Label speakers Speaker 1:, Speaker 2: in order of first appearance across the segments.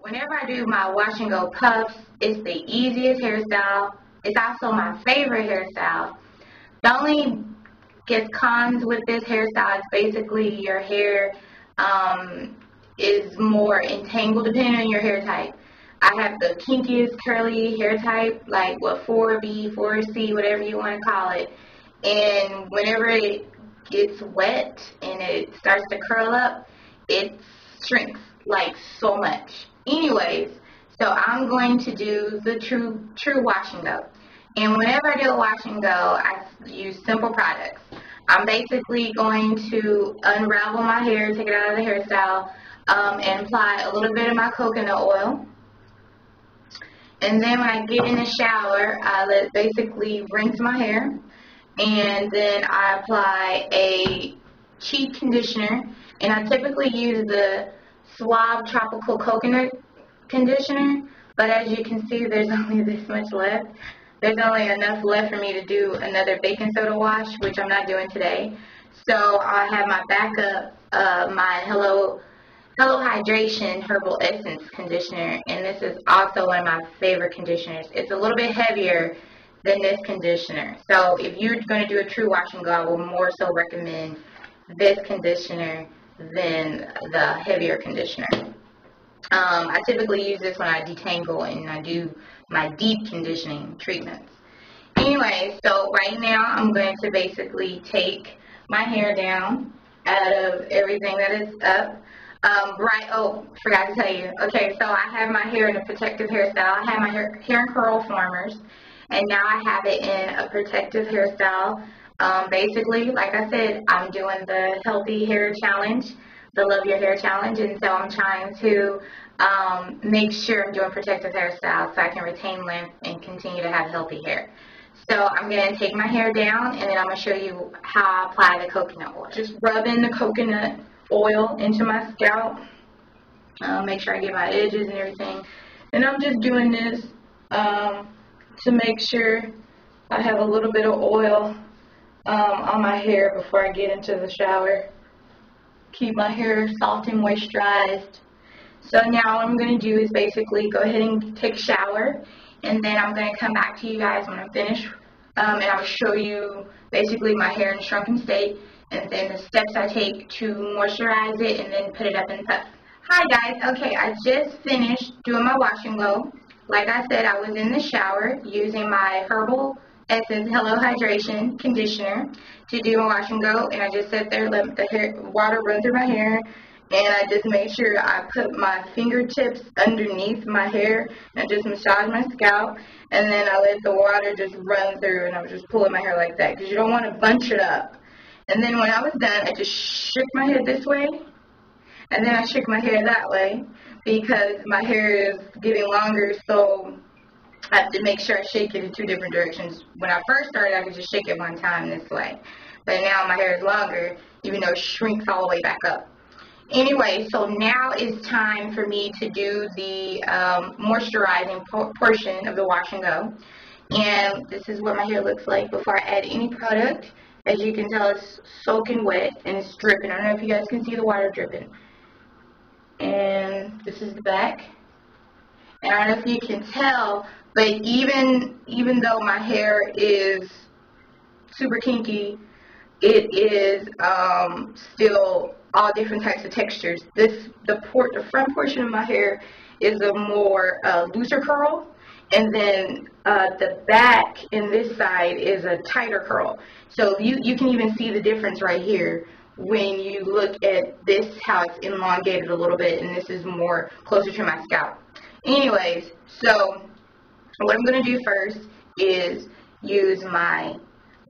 Speaker 1: Whenever I do my wash and go puffs, it's the easiest hairstyle. It's also my favorite hairstyle. The only cons with this hairstyle is basically your hair is more entangled depending on your hair type. I have the kinkiest curly hair type, like what 4B, 4C, whatever you want to call it. And whenever it gets wet and it starts to curl up, it shrinks like so much. Anyways, so I'm going to do the true wash and go. And whenever I do a wash and go, I use simple products. I'm basically going to unravel my hair, take it out of the hairstyle, and apply a little bit of my coconut oil. And then when I get in the shower, I basically rinse my hair, and then I apply a cheap conditioner, and I typically use the Suave Tropical Coconut Conditioner, but as you can see, there's only this much left. There's only enough left for me to do another baking soda wash, which I'm not doing today. So I have my backup, my Hello Hydration Herbal Essence Conditioner, and this is also one of my favorite conditioners. It's a little bit heavier than this conditioner. So if you're going to do a true wash and go, I will more so recommend this conditioner than the heavier conditioner. I typically use this when I detangle and I do my deep conditioning treatments. Anyway, so right now I'm going to basically take my hair down out of everything that is up. Forgot to tell you. Okay, so I have my hair in a protective hairstyle. I have my hair in curl formers, and now I have it in a protective hairstyle. Basically, like I said, I'm doing the healthy hair challenge, the love your hair challenge, and so I'm trying to make sure I'm doing protective hairstyles so I can retain length and continue to have healthy hair. So I'm going to take my hair down, and then I'm going to show you how I apply the coconut oil. Just rub in the coconut oil into my scalp. Make sure I get my edges and everything. And I'm just doing this to make sure I have a little bit of oil on my hair before I get into the shower. Keep my hair soft and moisturized. So now what I'm going to do is basically go ahead and take a shower, and then I'm going to come back to you guys when I'm finished, and I'll show you basically my hair in a shrunken state, and then the steps I take to moisturize it and then put it up in puffs. Hi guys, okay, I just finished doing my wash and go. Like I said, I was in the shower using my Herbal Essences Hello Hydration Conditioner to do my wash and go, and I just sat there, let the water run through my hair, and I just made sure I put my fingertips underneath my hair and just massage my scalp, and then I let the water just run through, and I was just pulling my hair like that because you don't want to bunch it up. And then when I was done, I just shook my head this way, and then I shook my hair that way because my hair is getting longer, so I have to make sure I shake it in two different directions. When I first started, I could just shake it one time this way, but now my hair is longer, even though it shrinks all the way back up. Anyway, so now it's time for me to do the moisturizing portion of the wash and go. And this is what my hair looks like before I add any product. As you can tell, it's soaking wet and it's dripping. I don't know if you guys can see the water dripping. And this is the back. And I don't know if you can tell, but even though my hair is super kinky, it is still all different types of textures. The front portion of my hair is a more looser curl, and then the back in this side is a tighter curl. So you can even see the difference right here when you look at this, how it's elongated a little bit, and this is more closer to my scalp. Anyways, so what I'm going to do first is use my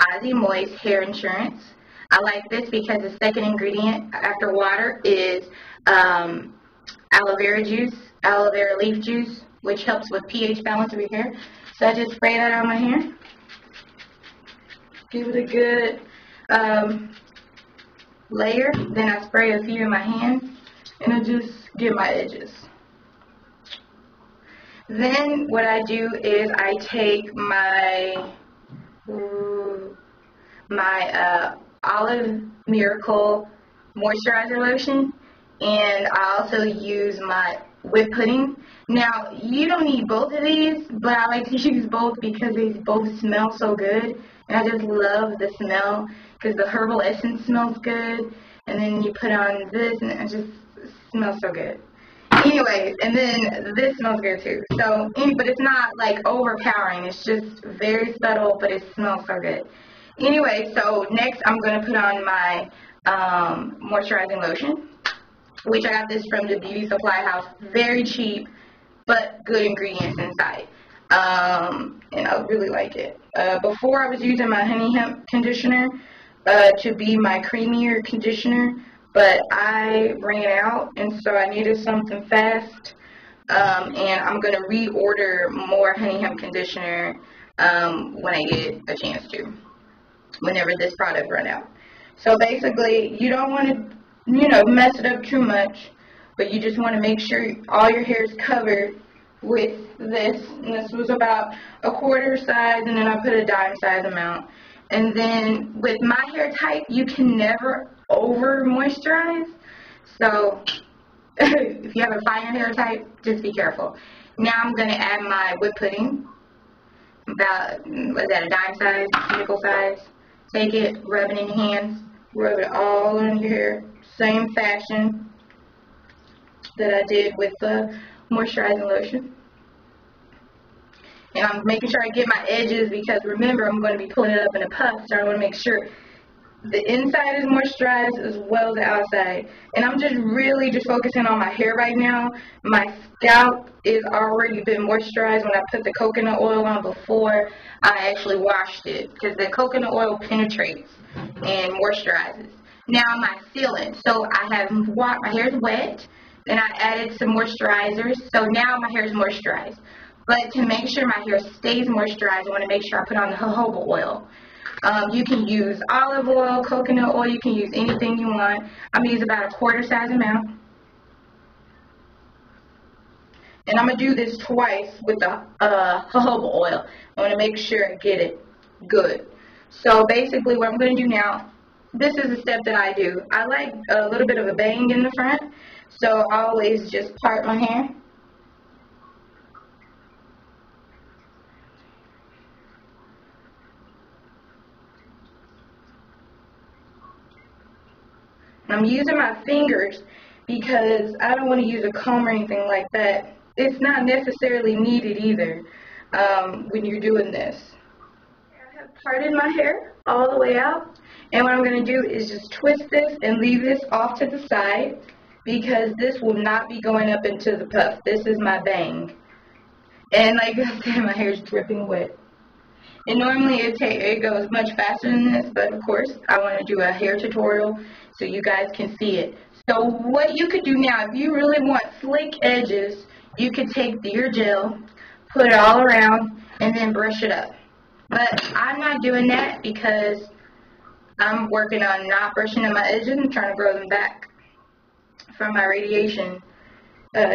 Speaker 1: Aussie Moist Hair Insurance. I like this because the second ingredient after water is aloe vera leaf juice, which helps with pH balance of your hair. So I just spray that on my hair. Give it a good layer. Then I spray a few in my hand, and I just get my edges. Then what I do is I take my Olive Miracle Moisturizer Lotion, and I also use my whipped pudding. Now, you don't need both of these, but I like to use both because they both smell so good. And I just love the smell because the herbal essence smells good. And then you put on this and it just smells so good. Anyways, and then this smells good too. So, but it's not like overpowering. It's just very subtle, but it smells so good. Anyway, so next I'm going to put on my moisturizing lotion, which I got this from the beauty supply house. Very cheap, but good ingredients inside. And I really like it. Before I was using my honey hemp conditioner to be my creamier conditioner, but I ran out, and so I needed something fast. And I'm going to reorder more honey hemp conditioner when I get a chance to, whenever this product run out. So basically, you don't want to, mess it up too much, but you just want to make sure all your hair is covered with this. And this was about a quarter size, and then I put a dime size amount. And then with my hair type, you can never over moisturize. So if you have a finer hair type, just be careful. Now I'm going to add my whipped pudding. About, was that a dime size, nickel size? Take it, rub it in your hands, rub it all on your hair. Same fashion that I did with the moisturizing lotion. And I'm making sure I get my edges because remember I'm going to be pulling it up in a puff, so I want to make sure the inside is moisturized as well as the outside. And I'm just really focusing on my hair right now. My scalp is already been moisturized when I put the coconut oil on before I actually washed it, because the coconut oil penetrates and moisturizes. Now my sealant. So I have my hair is wet, then I added some moisturizers. So now my hair is moisturized. But to make sure my hair stays moisturized, I want to make sure I put on the jojoba oil. You can use olive oil, coconut oil, you can use anything you want. I'm going to use about a quarter size amount. And I'm going to do this twice with the jojoba oil. I want to make sure I get it good. So basically what I'm going to do now, this is a step that I do. I like a little bit of a bang in the front, so I always just part my hair. I'm using my fingers because I don't want to use a comb or anything like that. It's not necessarily needed either when you're doing this. I have parted my hair all the way out, and what I'm going to do is just twist this and leave this off to the side because this will not be going up into the puff. This is my bang. And like I said, my hair is dripping wet. And normally it goes much faster than this, but of course I want to do a hair tutorial so you guys can see it. So what you could do now, if you really want slick edges, you could take your gel, put it all around, and then brush it up. But I'm not doing that because I'm working on not brushing up my edges and trying to grow them back from my radiation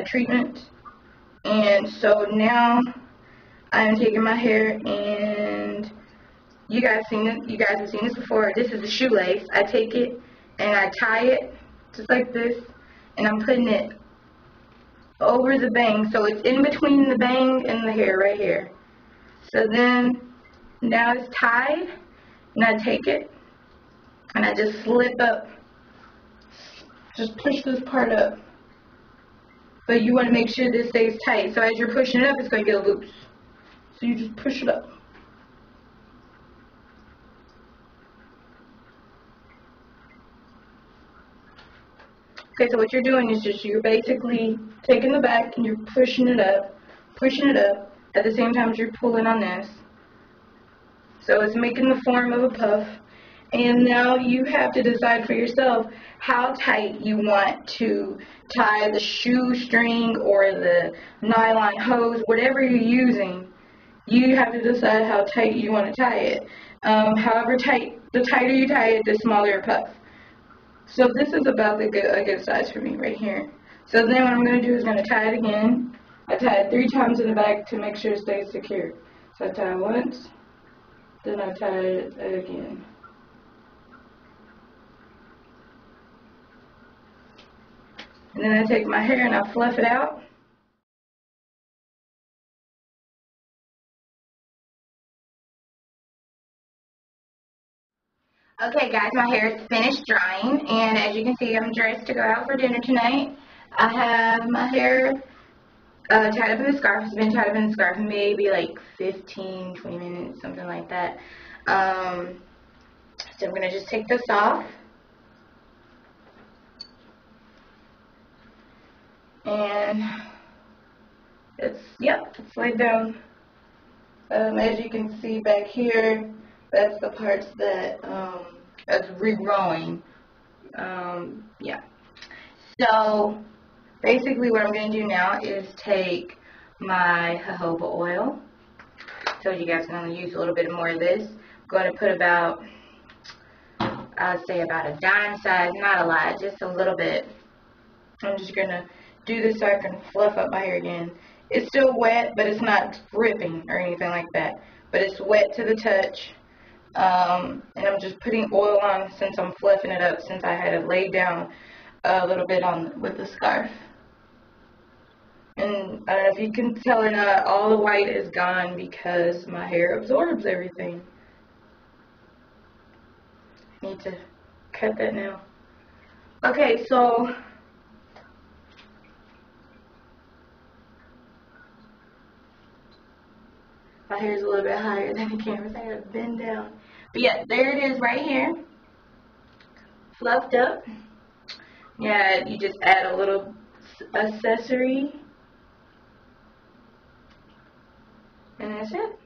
Speaker 1: treatment. And so now I'm taking my hair, and you guys have seen this before. This is a shoelace. I take it and I tie it just like this, and I'm putting it over the bang, so it's in between the bang and the hair right here. So then now it's tied, and I take it and I just slip up, just push this part up. But you want to make sure this stays tight, so as you're pushing it up, it's going to get loose. So you just push it up. Okay, so what you're doing is you're basically taking the back and you're pushing it up at the same time as you're pulling on this. So it's making the form of a puff. And now you have to decide for yourself how tight you want to tie the shoestring or the nylon hose, whatever you're using. You have to decide how tight you want to tie it. However tight, the tighter you tie it, the smaller your puff. So this is about a good size for me right here. So then what I'm going to do is going to tie it again. I tie it 3 times in the back to make sure it stays secure. So I tie it once, then I tie it again. And then I take my hair and I fluff it out. Okay guys, my hair is finished drying, and as you can see, I'm dressed to go out for dinner tonight. I have my hair tied up in the scarf. It's been tied up in the scarf maybe like 15, 20 minutes, something like that. So I'm going to just take this off. And it's laid down. As you can see back here, that's the parts that that's regrowing. Yeah. So basically what I'm going to do now is take my jojoba oil. Told you guys I'm going to use a little bit more of this. I'm going to put about, I'd say about a dime size, not a lot, just a little bit. I'm just going to do this so I can fluff up my hair again. It's still wet, but it's not dripping or anything like that. But it's wet to the touch. And I'm just putting oil on since I'm fluffing it up, since I had it laid down a little bit on with the scarf. And I don't know if you can tell or not, all the white is gone because my hair absorbs everything. I need to cut that now. Okay, so my hair is a little bit higher than the camera, so I gotta bend down. But yeah, there it is right here. Fluffed up. Yeah, you just add a little accessory. And that's it.